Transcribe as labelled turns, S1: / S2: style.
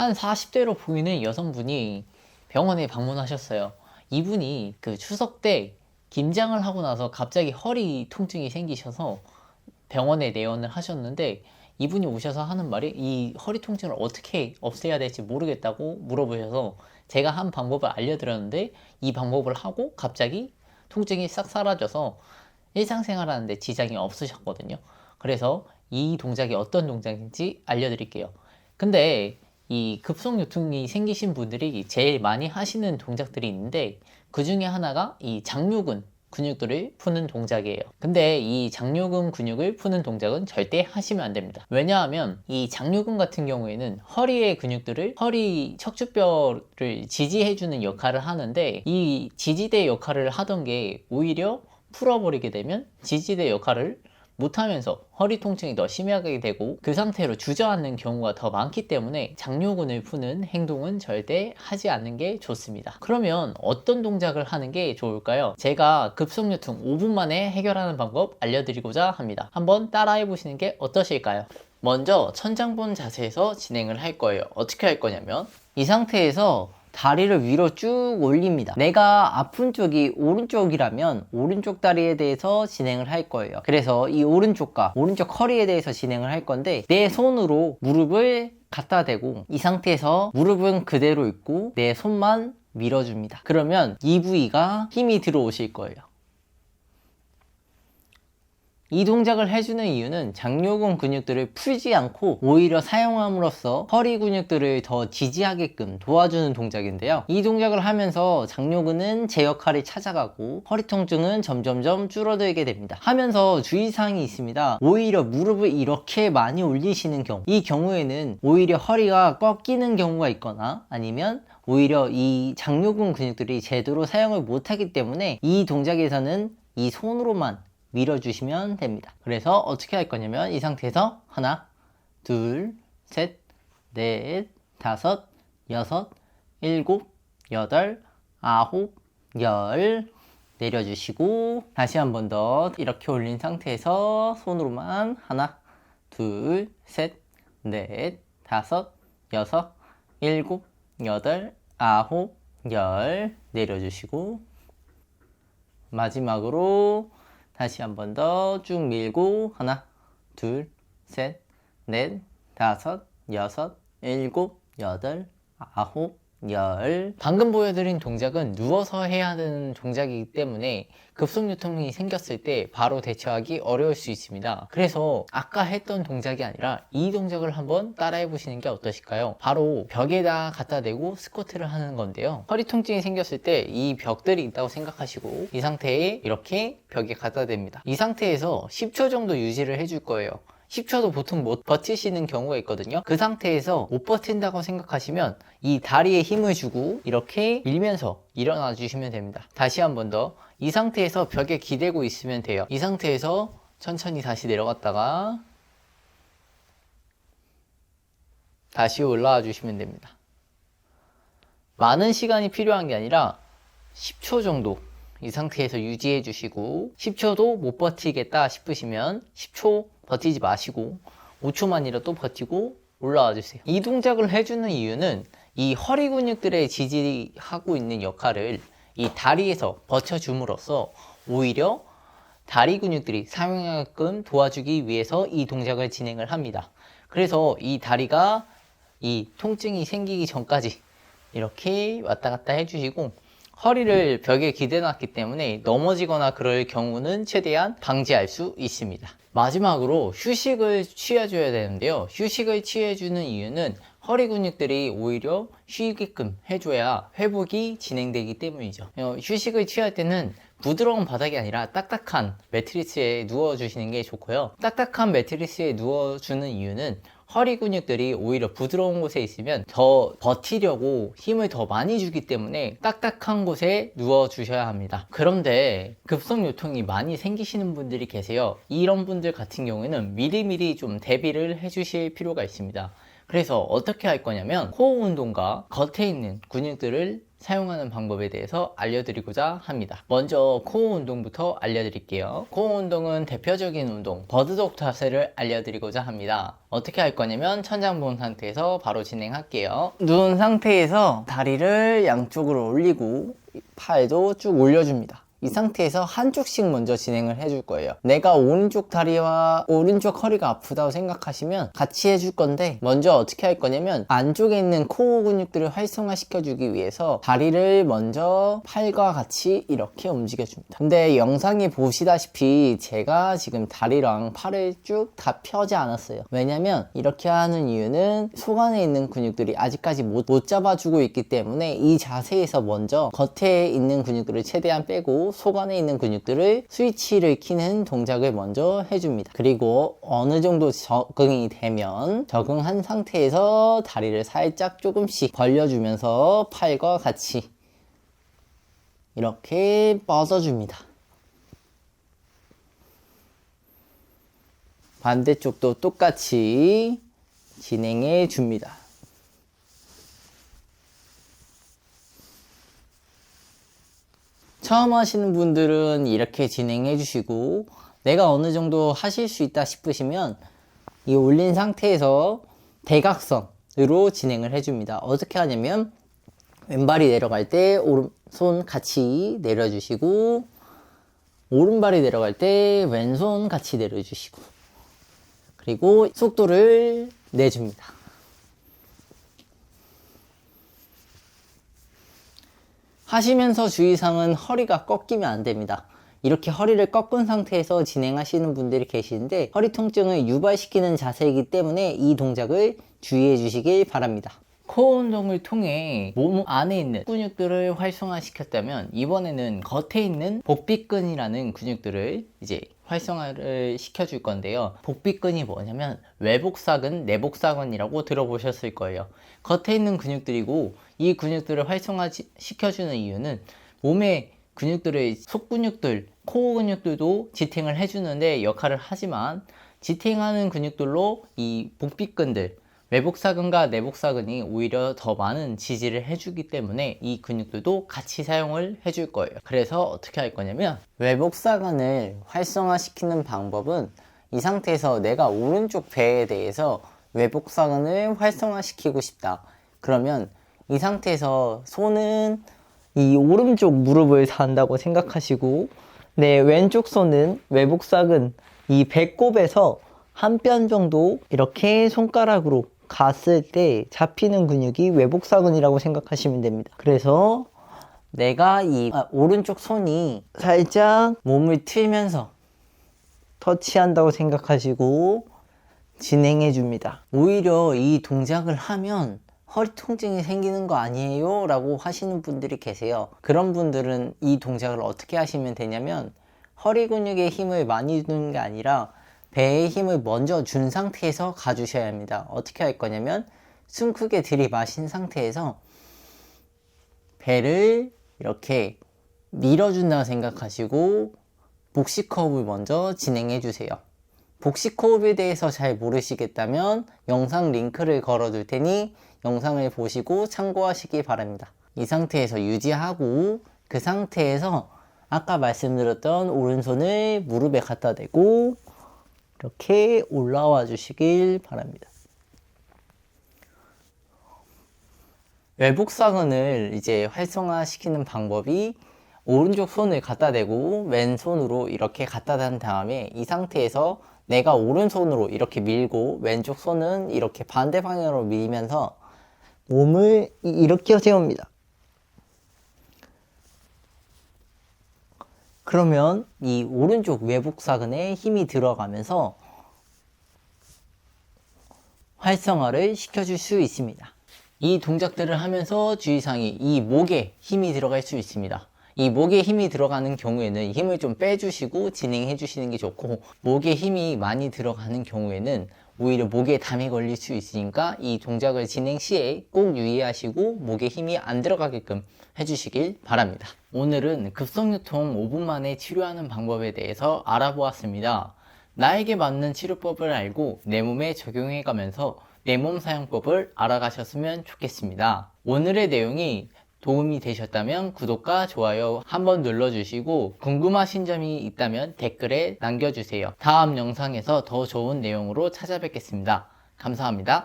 S1: 한 40대로 보이는 여성분이 병원에 방문하셨어요. 이분이 그 추석 때 김장을 하고 나서 갑자기 허리 통증이 생기셔서 병원에 내원을 하셨는데, 이분이 오셔서 하는 말이 이 허리 통증을 어떻게 없애야 될지 모르겠다고 물어보셔서 제가 한 방법을 알려드렸는데, 이 방법을 하고 갑자기 통증이 싹 사라져서 일상생활 하는데 지장이 없으셨거든요. 그래서 이 동작이 어떤 동작인지 알려드릴게요. 근데 이 급속요통이 생기신 분들이 제일 많이 하시는 동작들이 있는데, 그 중에 하나가 이 장요근 근육들을 푸는 동작이에요. 근데 이 장요근 근육을 푸는 동작은 절대 하시면 안 됩니다. 왜냐하면 이 장요근 같은 경우에는 허리의 근육들을, 허리 척추뼈를 지지해주는 역할을 하는데, 이 지지대 역할을 하던 게 오히려 풀어버리게 되면 지지대 역할을 못하면서 허리 통증이 더 심하게 되고 그 상태로 주저앉는 경우가 더 많기 때문에 장요근을 푸는 행동은 절대 하지 않는 게 좋습니다. 그러면 어떤 동작을 하는 게 좋을까요? 제가 급속요통 5분 만에 해결하는 방법 알려드리고자 합니다. 한번 따라해 보시는 게 어떠실까요? 먼저 천장본 자세에서 진행을 할 거예요. 어떻게 할 거냐면 이 상태에서 다리를 위로 쭉 올립니다. 내가 아픈 쪽이 오른쪽이라면 오른쪽 다리에 대해서 진행을 할 거예요. 그래서 이 오른쪽과 오른쪽 허리에 대해서 진행을 할 건데, 내 손으로 무릎을 갖다 대고 이 상태에서 무릎은 그대로 있고 내 손만 밀어줍니다. 그러면 이 부위가 힘이 들어오실 거예요. 이 동작을 해주는 이유는 장요근 근육들을 풀지 않고 오히려 사용함으로써 허리 근육들을 더 지지하게끔 도와주는 동작인데요. 이 동작을 하면서 장요근은 제 역할을 찾아가고 허리 통증은 점점점 줄어들게 됩니다. 하면서 주의사항이 있습니다. 오히려 무릎을 이렇게 많이 올리시는 경우, 이 경우에는 오히려 허리가 꺾이는 경우가 있거나 아니면 오히려 이 장요근 근육들이 제대로 사용을 못하기 때문에 이 동작에서는 이 손으로만 밀어주시면 됩니다. 그래서 어떻게 할 거냐면 이 상태에서 하나, 둘, 셋, 넷, 다섯, 여섯, 일곱, 여덟, 아홉, 열 내려주시고, 다시 한 번 더 이렇게 올린 상태에서 손으로만 하나, 둘, 셋, 넷, 다섯, 여섯, 일곱, 여덟, 아홉, 열 내려주시고, 마지막으로 다시 한 번 더 쭉 밀고 하나, 둘, 셋, 넷, 다섯, 여섯, 일곱, 여덟, 아홉, 열. 방금 보여드린 동작은 누워서 해야 하는 동작이기 때문에 급속요통이 생겼을 때 바로 대처하기 어려울 수 있습니다. 그래서 아까 했던 동작이 아니라 이 동작을 한번 따라해 보시는 게 어떠실까요? 바로 벽에다 갖다 대고 스쿼트를 하는 건데요. 허리 통증이 생겼을 때 이 벽들이 있다고 생각하시고 이 상태에 이렇게 벽에 갖다 댑니다. 이 상태에서 10초 정도 유지를 해줄 거예요. 10초도 보통 못 버티시는 경우가 있거든요. 그 상태에서 못 버틴다고 생각하시면 이 다리에 힘을 주고 이렇게 밀면서 일어나 주시면 됩니다. 다시 한 번 더 이 상태에서 벽에 기대고 있으면 돼요. 이 상태에서 천천히 다시 내려갔다가 다시 올라와 주시면 됩니다. 많은 시간이 필요한 게 아니라 10초 정도 이 상태에서 유지해 주시고, 10초도 못 버티겠다 싶으시면 10초 버티지 마시고 5초만이라도 버티고 올라와 주세요. 이 동작을 해주는 이유는 이 허리 근육들의 지지하고 있는 역할을 이 다리에서 버텨줌으로써 오히려 다리 근육들이 사용하게끔 도와주기 위해서 이 동작을 진행을 합니다. 그래서 이 다리가 이 통증이 생기기 전까지 이렇게 왔다 갔다 해주시고, 허리를 벽에 기대놨기 때문에 넘어지거나 그럴 경우는 최대한 방지할 수 있습니다. 마지막으로 휴식을 취해줘야 되는데요. 휴식을 취해주는 이유는 허리 근육들이 오히려 쉬게끔 해줘야 회복이 진행되기 때문이죠. 휴식을 취할 때는 부드러운 바닥이 아니라 딱딱한 매트리스에 누워주시는 게 좋고요. 딱딱한 매트리스에 누워주는 이유는 허리 근육들이 오히려 부드러운 곳에 있으면 더 버티려고 힘을 더 많이 주기 때문에 딱딱한 곳에 누워 주셔야 합니다. 그런데 급속요통이 많이 생기시는 분들이 계세요. 이런 분들 같은 경우에는 미리미리 좀 대비를 해 주실 필요가 있습니다. 그래서 어떻게 할 거냐면 호흡 운동과 겉에 있는 근육들을 사용하는 방법에 대해서 알려드리고자 합니다. 먼저 코어 운동부터 알려드릴게요. 코어 운동은 대표적인 운동, 버드독 자세를 알려드리고자 합니다. 어떻게 할 거냐면 천장 본 상태에서 바로 진행할게요. 누운 상태에서 다리를 양쪽으로 올리고 팔도 쭉 올려줍니다. 이 상태에서 한쪽씩 먼저 진행을 해줄 거예요. 내가 오른쪽 다리와 오른쪽 허리가 아프다고 생각하시면 같이 해줄 건데, 먼저 어떻게 할 거냐면 안쪽에 있는 코어 근육들을 활성화시켜주기 위해서 다리를 먼저 팔과 같이 이렇게 움직여줍니다. 근데 영상에 보시다시피 제가 지금 다리랑 팔을 쭉 다 펴지 않았어요. 왜냐면 이렇게 하는 이유는 속 안에 있는 근육들이 아직까지 못 잡아주고 있기 때문에 이 자세에서 먼저 겉에 있는 근육들을 최대한 빼고 속 안에 있는 근육들을 스위치를 키는 동작을 먼저 해줍니다. 그리고 어느 정도 적응이 되면 적응한 상태에서 다리를 살짝 조금씩 벌려주면서 팔과 같이 이렇게 뻗어줍니다. 반대쪽도 똑같이 진행해 줍니다. 처음 하시는 분들은 이렇게 진행해 주시고, 내가 어느 정도 하실 수 있다 싶으시면 이 올린 상태에서 대각선으로 진행을 해줍니다. 어떻게 하냐면 왼발이 내려갈 때 오른손 같이 내려주시고, 오른발이 내려갈 때 왼손 같이 내려주시고, 그리고 속도를 내줍니다. 하시면서 주의사항은 허리가 꺾이면 안 됩니다. 이렇게 허리를 꺾은 상태에서 진행하시는 분들이 계시는데 허리 통증을 유발시키는 자세이기 때문에 이 동작을 주의해 주시길 바랍니다. 코어 운동을 통해 몸 안에 있는 근육들을 활성화시켰다면 이번에는 겉에 있는 복비근이라는 근육들을 이제 활성화를 시켜줄 건데요. 복비근이 뭐냐면 외복사근, 내복사근이라고 들어보셨을 거예요. 겉에 있는 근육들이고, 이 근육들을 활성화 시켜주는 이유는 몸의 근육들의 속근육들, 코어 근육들도 지탱을 해주는데 역할을 하지만, 지탱하는 근육들로 이 복비근들, 외복사근과 내복사근이 오히려 더 많은 지지를 해주기 때문에 이 근육들도 같이 사용을 해줄 거예요. 그래서 어떻게 할 거냐면 외복사근을 활성화시키는 방법은, 이 상태에서 내가 오른쪽 배에 대해서 외복사근을 활성화시키고 싶다. 그러면 이 상태에서 손은 이 오른쪽 무릎을 산다고 생각하시고, 내 왼쪽 손은 외복사근 이 배꼽에서 한 뼘 정도 이렇게 손가락으로 갔을 때 잡히는 근육이 외복사근이라고 생각하시면 됩니다. 그래서 내가 이 오른쪽 손이 살짝 몸을 틀면서 터치한다고 생각하시고 진행해 줍니다. 오히려 이 동작을 하면 허리 통증이 생기는 거 아니에요? 라고 하시는 분들이 계세요. 그런 분들은 이 동작을 어떻게 하시면 되냐면, 허리 근육에 힘을 많이 주는 게 아니라 배에 힘을 먼저 준 상태에서 가주셔야 합니다. 어떻게 할 거냐면 숨 크게 들이마신 상태에서 배를 이렇게 밀어준다고 생각하시고 복식 호흡을 먼저 진행해 주세요. 복식 호흡에 대해서 잘 모르시겠다면 영상 링크를 걸어둘 테니 영상을 보시고 참고하시기 바랍니다. 이 상태에서 유지하고, 그 상태에서 아까 말씀드렸던 오른손을 무릎에 갖다 대고 이렇게 올라와 주시길 바랍니다. 외복사근을 이제 활성화시키는 방법이, 오른쪽 손을 갖다 대고 왼손으로 이렇게 갖다 댄 다음에 이 상태에서 내가 오른손으로 이렇게 밀고 왼쪽 손은 이렇게 반대 방향으로 밀면서 몸을 이렇게 세웁니다. 그러면 이 오른쪽 외복사근에 힘이 들어가면서 활성화를 시켜줄 수 있습니다. 이 동작들을 하면서 주의사항이, 이 목에 힘이 들어갈 수 있습니다. 이 목에 힘이 들어가는 경우에는 힘을 좀 빼주시고 진행해 주시는 게 좋고, 목에 힘이 많이 들어가는 경우에는 오히려 목에 담이 걸릴 수 있으니까 이 동작을 진행 시에 꼭 유의하시고 목에 힘이 안 들어가게끔 해주시길 바랍니다. 오늘은 급성요통 5분 만에 치료하는 방법에 대해서 알아보았습니다. 나에게 맞는 치료법을 알고 내 몸에 적용해 가면서 내 몸 사용법을 알아가셨으면 좋겠습니다. 오늘의 내용이 도움이 되셨다면 구독과 좋아요 한번 눌러주시고 궁금하신 점이 있다면 댓글에 남겨주세요. 다음 영상에서 더 좋은 내용으로 찾아뵙겠습니다. 감사합니다.